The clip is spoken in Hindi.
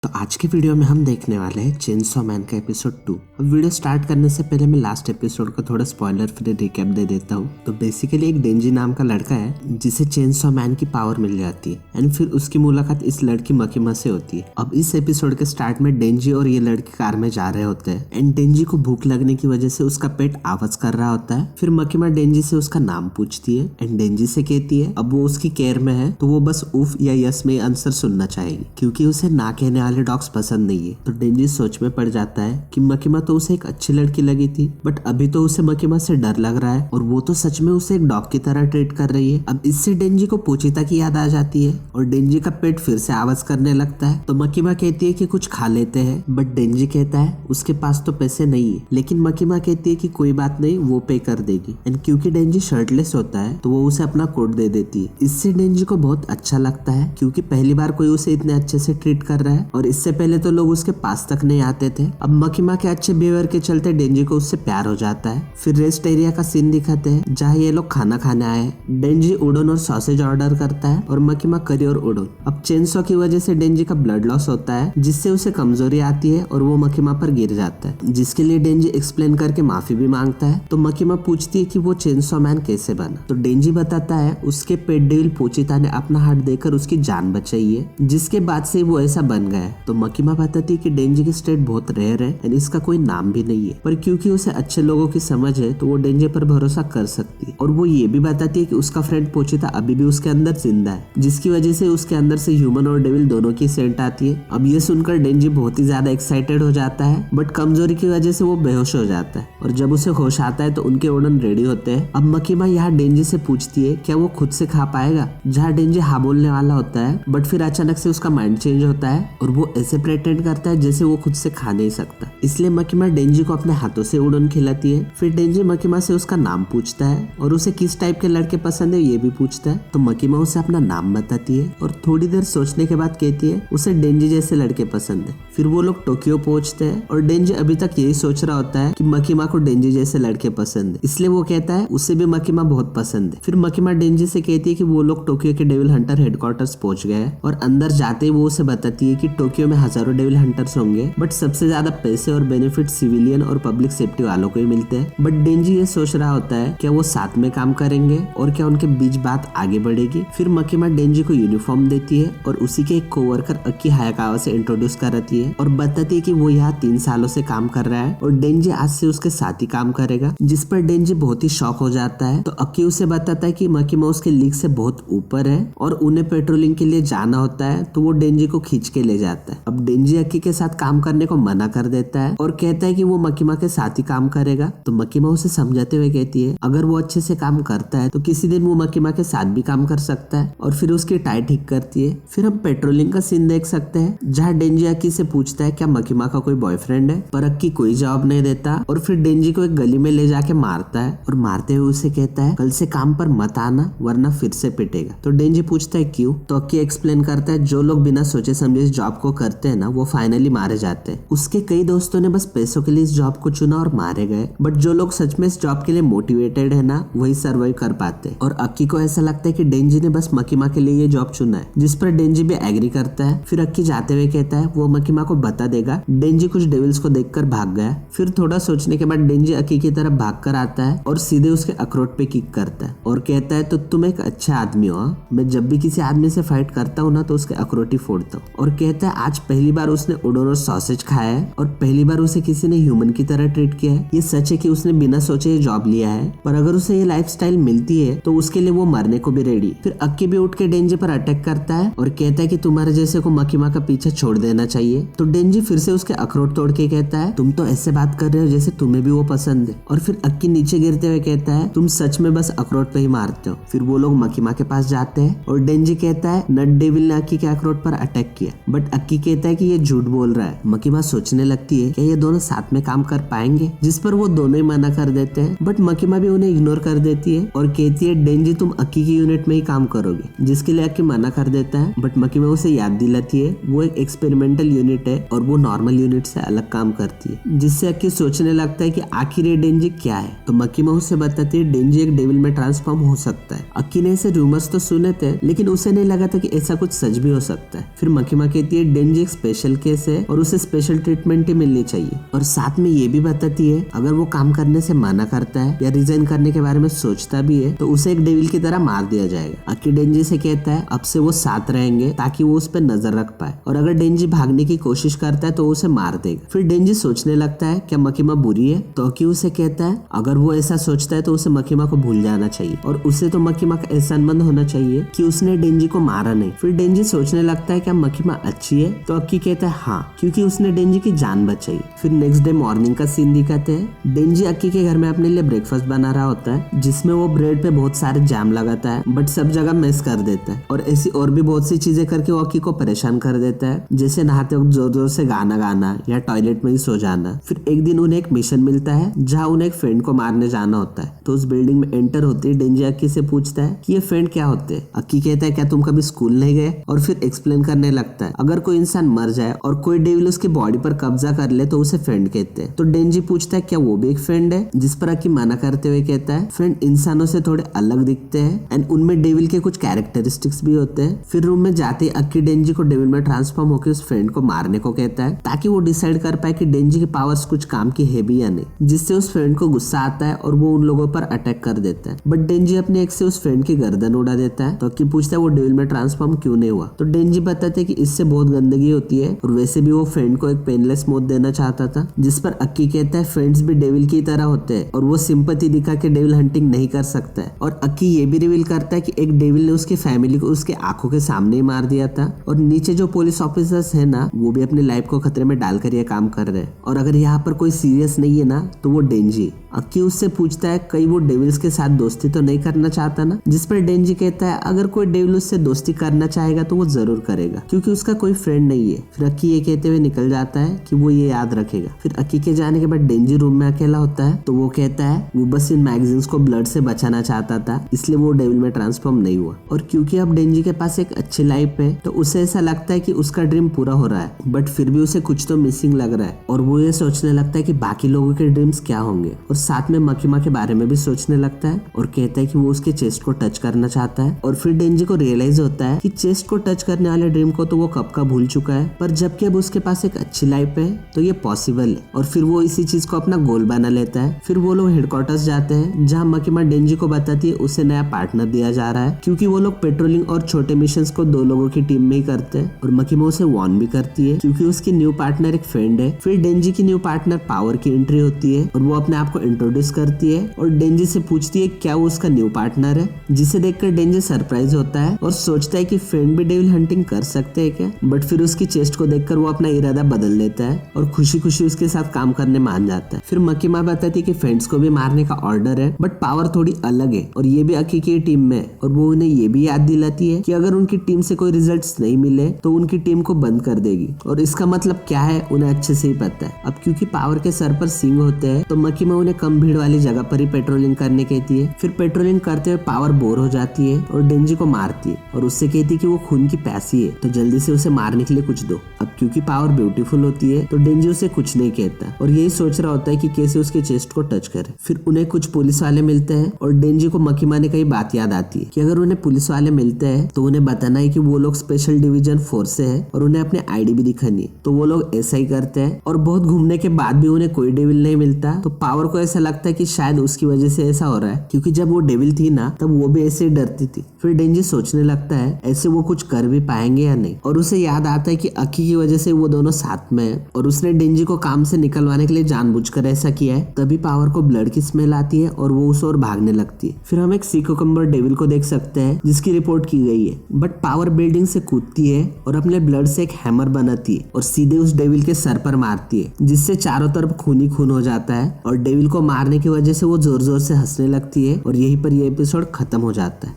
तो आज के वीडियो में हम देखने वाले हैं चेनसॉ मैन का एपिसोड 2। अब वीडियो स्टार्ट करने से पहले मैं लास्ट एपिसोड का थोड़ा स्पॉइलर फ्री रिकैप दे देता हूँ। तो बेसिकली एक डेंजी नाम का लड़का है जिसे चेनसॉ मैन की पावर मिल जाती है एंड फिर उसकी मुलाकात इस लड़की मकीमा से होती है। अब इस एपिसोड के स्टार्ट में डेंजी और ये लड़की कार में जा रहे होते हैं एंड डेंजी को भूख लगने की वजह से उसका पेट आवाज कर रहा होता है। फिर मकीमा डेंजी से उसका नाम पूछती है एंड डेंजी से कहती है अब वो उसकी केयर में है तो वो बस उफ या यस में आंसर सुनना चाहेगी क्योंकि उसे ना कहने वाले डॉग्स पसंद नहीं है। तो डेंजी सोच में पड़ जाता है कि मकीमा तो उसे एक अच्छी लड़की लगी थी बट अभी तो उसे मकीमा से डर लग रहा है और वो तो सच में उसे एक डॉग की तरह ट्रीट कर रही है। अब इससे डेंजी को पोचिता की याद आ जाती है और डेंजी का पेट फिर से आवाज करने लगता है। तो मकीमा कहती है कि कुछ खा लेते हैं बट डेंजी कहता है उसके पास तो पैसे नहीं है, लेकिन मकीमा कहती है कि कोई बात नहीं वो पे कर देगी एंड क्योंकि डेंजी शर्टलेस होता है तो वो उसे अपना कोट दे देती है। इससे डेंजी को बहुत अच्छा लगता है क्योंकि पहली बार कोई उसे इतने अच्छे से ट्रीट कर रहा है और इससे पहले तो लोग उसके पास तक नहीं आते थे। अब मकीमा के अच्छे बिहेवियर के चलते डेंजी को उससे प्यार हो जाता है। फिर रेस्ट एरिया का सीन दिखाते हैं जहाँ ये लोग खाना खाने आए। डेंजी उडन और सॉसेज ऑर्डर करता है और मकीमा करी और उडन। अब चेनसॉ की वजह से डेंजी का ब्लड लॉस होता है जिससे उसे कमजोरी आती है और वो मकीमा पर गिर जाता है, जिसके लिए डेंजी एक्सप्लेन करके माफी भी मांगता है। तो मकीमा पूछती है कि वो चेनसॉ मैन कैसे बना। तो डेंजी बताता है उसके पेट डेविल पोचिता ने अपना हार्ट देकर उसकी जान बचाई है जिसके बाद से वो ऐसा बन गया है। तो मकीमा बताती है कि डेंजी की स्टेट बहुत रेयर है एंड इसका कोई नाम भी नहीं है, पर क्योंकि उसे अच्छे लोगों की समझ है तो वो डेंजी पर भरोसा कर सकती है। और वो ये भी बताती है कि उसका फ्रेंड पोचिता अभी भी उसके अंदर जिंदा है जिसकी वजह से उसके अंदर से ह्यूमन और डेविल दोनों की सेंट आती है। अब ये सुनकर डेंजी बहुत ही ज्यादा एक्साइटेड हो जाता है बट कमजोरी की वजह से वो बेहोश हो जाता है और जब उसे होश आता है तो उनके उड़न रेडी होते हैं। अब मकीमा यहाँ डेंजी से पूछती है क्या वो खुद से खा पाएगा, जहाँ डेंजी हाँ बोलने वाला होता है बट फिर अचानक से उसका माइंड चेंज होता है और वो ऐसे प्रेटेंड करता है जैसे वो खुद से खा नहीं सकता। इसलिए मकीमा डेंजी को अपने हाथों से उड़न खिलाती है। फिर डेंजी मकीमा से उसका नाम पूछता है और उसे किस टाइप के लड़के पसंद है ये भी पूछता है। तो मकीमा उसे अपना नाम बताती है और थोड़ी देर सोचने के बाद कहती है उसे डेंजी जैसे लड़के पसंद है। फिर वो लोग टोक्यो पहुंचते हैं और डेंजी अभी तक यही सोच रहा होता है कि मकीमा को डेंजी जैसे लड़के पसंद है, इसलिए वो कहता है उसे भी मकीमा बहुत पसंद है। फिर मकीमा डेंजी से कहती है कि वो लोग टोक्यो के डेविल हंटर हेडक्वार्टर्स पहुंच गए और अंदर जाते ही वो उसे बताती है कि टोक्यो में हजारों डेविल हंटर्स होंगे बट सबसे ज्यादा पैसे और बेनिफिट सिविलियन और पब्लिक सेफ्टी वालों को ही मिलते हैं। बट डेंजी ये सोच रहा होता है क्या वो साथ में काम करेंगे और क्या उनके बीच बात आगे बढ़ेगी। फिर मकीमा डेंजी को यूनिफॉर्म देती है और उसी के एक कोवर्कर अक्की हायाकावा से इंट्रोड्यूस कराती है और बताती है कि वो यहाँ 3 सालों से काम कर रहा है और डेंजी आज से उसके साथ ही काम करेगा, जिस पर डेंजी बहुत ही शॉक हो जाता है। तो अक्की उसे बताता है कि मकीमा उसके लीग से बहुत ऊपर है और उन्हें पेट्रोलिंग के लिए जाना होता है तो वो डेंजी को खींच के ले जाता है। अब डेंजी अक्की के साथ काम करने को मना कर देता है और कहता है कि वो मकीमा के साथ ही काम करेगा। तो मकीमा उसे समझाते हुए कहती है अगर वो अच्छे से काम करता है तो किसी दिन वो मकीमा के साथ भी काम कर सकता है और फिर उसकी टाई ठीक करती है। फिर हम पेट्रोलिंग का सीन देख सकते हैं जहाँ डेंजी अक्की से पूछता है क्या मकीमा का कोई बॉयफ्रेंड है, पर अक्की कोई जवाब नहीं देता और फिर डेंजी को एक गली में ले जाके मारता है और मारते हुए उसे कहता है कल से काम पर मत आना वरना फिर से पिटेगा। तो डेंजी पूछता है क्यों, तो अक्की एक्सप्लेन करता है जो लोग बिना सोचे समझे इस जॉब को करते हैं ना वो फाइनली मारे जाते हैं। उसके कई दोस्तों ने बस पैसों के लिए इस जॉब को चुना और मारे गए बट जो लोग सच में इस जॉब के लिए मोटिवेटेड है ना वही सर्वाइव कर पाते हैं। और अक्की को ऐसा लगता है कि डेंजी ने बस मकीमा के लिए ये जॉब चुना है, जिस पर डेंजी भी एग्री करता है। फिर अक्की जाते हुए कहता है वो मकीमा को बता देगा डेंजी कुछ डेविल्स को देखकर भाग गया। फिर थोड़ा सोचने के बाद डेंजी अक्की की तरफ भाग कर आता है और सीधे उसके अखरोट पे किक करता है और कहता है तो तुम एक अच्छा आदमी हो, मैं जब भी किसी आदमी से फाइट करता हूँ ना तो उसके अखरोट ही फोड़ता हूँ। और कहता है आज पहली बार उसने उडन और सॉसेज खाया है और पहली बार उसे किसी ने ह्यूमन की तरह ट्रीट किया है। ये सच है कि उसने बिना सोचे ये जॉब लिया है, पर अगर उसे ये लाइफस्टाइल मिलती है तो उसके लिए वो मरने को भी रेडी। फिर अक्की भी उठ के डेंजी पर अटैक करता है और कहता है कि तुम्हारे जैसे को मकीमा का पीछा छोड़ देना चाहिए। तो डेंजी फिर से उसके अखरोट तोड़ के कहता है तुम तो ऐसे बात कर रहे हो जैसे तुम्हें भी वो पसंद है। और फिर अक्की नीचे गिरते हुए कहता है तुम सच में बस अखरोट पे ही मारते हो। फिर वो लोग मकीमा के पास जाते हैं और डेंजी कहता है नट डेविल ने अक्की के अखरोट पर अटैक किया, बट अक्की कहता है कि ये झूठ बोल रहा है। मकीमा सोचने लगती है कि ये दोनों साथ में काम कर पाएंगे, जिस पर वो दोनों ही मना कर देते हैं बट मकीमा भी उन्हें इग्नोर कर देती है और कहती है डेंजी तुम अक्की की यूनिट में ही काम करोगे, जिसके लिए अक्की मना कर देता है बट मकीमा उसे याद दिलाती है वो एक एक्सपेरिमेंटल यूनिट यूनिट है और वो नॉर्मल यूनिट से अलग काम करती है, जिससे अक्की सोचने लगता है कि आखिर ये डेंजी क्या है। तो मकीमा उसे बताती है डेंजी एक डेविल में ट्रांसफॉर्म हो सकता है। अक्की ने ऐसे रूमर्स तो सुने थे, लेकिन उसे नहीं लगा था कि ऐसा कुछ सच भी हो सकता है। फिर मकीमा कहती है डेंजी एक स्पेशल केस है और उसे स्पेशल ट्रीटमेंट ही मिलनी चाहिए, और साथ में ये भी बताती है अगर वो काम करने से मना करता है या रिजाइन करने के बारे में सोचता भी है तो उसे एक डेविल की तरह मार दिया जाएगा। अक्की डेंजी से कहता है अब से वो साथ रहेंगे ताकि वो उस पर नजर रख पाए, और अगर डेंजी भागने की कोशिश करता है तो उसे मार देगा। फिर डेंजी सोचने लगता है क्या मकीमा बुरी है, तो अक्की उसे कहता है अगर वो ऐसा सोचता है तो उसे मकीमा को भूल जाना चाहिए और उसे तो मकीमा का एहसानमंद होना चाहिए कि उसने डेंजी को मारा नहीं। फिर डेंजी सोचने लगता है क्या मकीमा अच्छी है, तो अक्की कहता है हाँ, क्योंकि उसने डेंजी की जान बचाई। फिर नेक्स्ट डे मॉर्निंग का सीन दिखाते हैं। डेंजी अक्की के घर में अपने लिए ब्रेकफास्ट बना रहा होता है, जिसमें वो ब्रेड पे बहुत सारे जैम लगाता है बट सब जगह मिस कर देता है, और ऐसी और भी बहुत सी चीजें करके वो अक्की को परेशान कर देता है, जैसे नहाते वक्त जोर जोर से गाना गाना या टॉयलेट में ही सो जाना। फिर एक दिन उन्हें एक मिशन मिलता है जहाँ उन्हें एक फ्रेंड को मारने जाना होता है। तो उस बिल्डिंग में एंटर होते ही डेंजी अक्की से पूछता है कि ये फ्रेंड क्या होते हैं। अक्की कहता है क्या तुम कभी स्कूल नहीं गए, और फिर एक्सप्लेन करने लगता है अगर कोई इंसान मर जाए और कोई डेविल उसकी बॉडी पर कब्जा कर ले तो उसे फ्रेंड कहते हैं। तो डेंजी पूछता है क्या वो भी एक फ्रेंड है, जिस पर अक्की मना करते हुए कहता है फ्रेंड इंसानों से थोड़े अलग दिखते हैं एंड उनमें डेविल के कुछ कैरेक्टरिस्टिक्स भी होते हैं। फिर रूम में जाते ही अक्की डेंजी को डेविल में ट्रांसफॉर्म होकर उस फ्रेंड को मारने को कहता है, ताकि वो डिसाइड कर पाए कि डेंजी की पावर्स कुछ काम की है भी या नहीं, जिससे उस फ्रेंड को गुस्सा आता है और वो उन लोगों पर अटैक कर देता है। बट डेंजी अपने एक्स से उस फ्रेंड की गर्दन उड़ा देता है। तो अक्की पूछता है वो डेविल में ट्रांसफॉर्म क्यों नहीं हुआ, तो डेंजी बताते हैं कि इससे बहुत गंदगी होती है और वैसे भी वो फ्रेंड को एक पेनलेस मौत देना चाहता था। जिस पर अक्की कहता है फ्रेंड्स भी डेविल की तरह होते हैं और वो सिंपैथी दिखा के डेविल हंटिंग नहीं कर सकता है। और अक्की ये भी रिवील करता है कि एक डेविल ने उसकी फैमिली को उसके आंखों के सामने ही मार दिया था, और नीचे जो पुलिस ऑफिसर्स है ना वो भी अपनी लाइफ को खतरे में डालकर ये काम कर रहे हैं, और अगर यहाँ पर कोई सीरियस नहीं है ना तो वो डेंजी। अक्की उससे पूछता है कहीं वो डेविल्स के साथ दोस्ती तो नहीं करना चाहता ना, जिस पर डेंजी कहता है अगर कोई डेविल उससे दोस्ती करना चाहेगा तो वो जरूर करेगा क्योंकि उसका कोई फ्रेंड नहीं है। फिर अक्की ये कहते हुए निकल जाता है कि वो ये याद रखेगा। फिर अक्की के जाने के बाद डेंजी रूम में अकेला होता है, तो वो कहता है वो बस इन मैगजीन्स को ब्लड से बचाना चाहता था, इसलिए वो डेविल में ट्रांसफॉर्म नहीं हुआ। और क्योंकि अब डेंजी के पास एक अच्छी लाइफ है तो उसे ऐसा लगता है कि उसका ड्रीम पूरा हो रहा है, बट फिर भी उसे कुछ तो मिसिंग लग रहा है, और वो ये सोचने लगता है कि बाकी लोगों के ड्रीम्स क्या होंगे, और साथ में मकीमा के बारे में भी सोचने लगता है और कहता है कि वो उसके चेस्ट को टच करना चाहता है। और फिर डेंजी को रियलाइज होता है कि चेस्ट को टच करने वाले ड्रीम को तो वो कब का भूल चुका है, पर जबकि अब उसके पास एक अच्छी लाइफ है तो ये पॉसिबल है, और फिर वो इसी चीज को अपना गोल बना लेता है। फिर वो लोग हेडक्वार्टर्स जाते हैं जहाँ मकीमा डेंजी को बताती है उसे नया पार्टनर दिया जा रहा है, क्योंकि वो लोग पेट्रोलिंग और छोटे मिशंस को 2 लोगों की टीम में ही करते हैं, और मकीमा उसे वार्न भी करती है क्योंकि उसकी न्यू पार्टनर एक फ्रेंड है। फिर डेंजी की न्यू पार्टनर पावर की एंट्री होती है और वो अपने आप को इंट्रोड्यूस करती है और डेंजी से पूछती है क्या वो उसका न्यू पार्टनर है, जिसे देखकर डेंजी सरप्राइज होता है और सोचता है कि फ्रेंड भी डेविल हंटिंग कर सकते हैं क्या, बट फिर उसकी चेस्ट को देखकर वो अपना इरादा बदल लेता है और खुशी खुशी उसके साथ काम करने मान जाता है। फिर मकीमा बताती है कि फ्रेंड्स को भी मारने का ऑर्डर है बट पावर थोड़ी अलग है और ये भी अक्की की टीम में है, और वो उन्हें ये भी याद दिलाती है कि अगर उनकी टीम से कोई रिजल्ट्स नहीं मिले तो उनकी टीम को बंद कर देगी, और इसका मतलब क्या है उन्हें अच्छे से ही पता है। अब क्योंकि पावर के सर पर सींग होते हैं तो मकीमा उन्हें कम भीड़ वाली जगह पर ही पेट्रोलिंग करने कहती है। फिर पेट्रोलिंग करते हुए पावर बोर हो जाती है और डेंजी को मारती है और उससे कहती है कि वो खून की प्यासी है तो जल्दी से उसे मारने के लिए कुछ दो। अब क्योंकि पावर ब्यूटीफुल होती है तो डेंजी उसे कुछ नहीं कहता और यही सोच रहा होता है कि कैसे उसके चेस्ट को टच करे। फिर उन्हें कुछ पुलिस वाले मिलते हैं और डेंजी को मकीमा ने कई बात याद आती है कि अगर उन्हें पुलिस वाले मिलते हैं तो उन्हें बताना है कि वो लोग स्पेशल डिवीजन फोर्स से है और उन्हें अपने आईडी भी दिखानी है। तो वो लोग ऐसा ही करते हैं और बहुत घूमने के बाद भी उन्हें कोई डेविल नहीं मिलता। तो पावर को ऐसा लगता है कि शायद उसकी वजह से ऐसा हो रहा है, क्योंकि जब वो डेविल थी ना तब वो भी ऐसे ही डरती थी। फिर डेंजी सोचने लगता है ऐसे वो कुछ कर भी पाएंगे या नहीं, और उसे याद आता है कि अक्की की वजह से वो दोनों साथ में है और उसने डेंजी को काम से निकलवाने के लिए जानबूझकर ऐसा किया है। तभी पावर को ब्लड की स्मेल आती है और वो उस ओर भागने लगती है। फिर हम एक सी क्यूकम्बर डेविल को देख सकते हैं जिसकी रिपोर्ट की गई है, बट पावर बिल्डिंग से कूदती है और अपने ब्लड से एक हैमर बनाती है और सीधे उस डेविल के सर पर मारती है, जिससे चारों तरफ खून ही खून हो जाता है और डेविल को मारने की वजह से वो जोर जोर से हंसने लगती है और यहीं पर ये एपिसोड खत्म हो जाता है।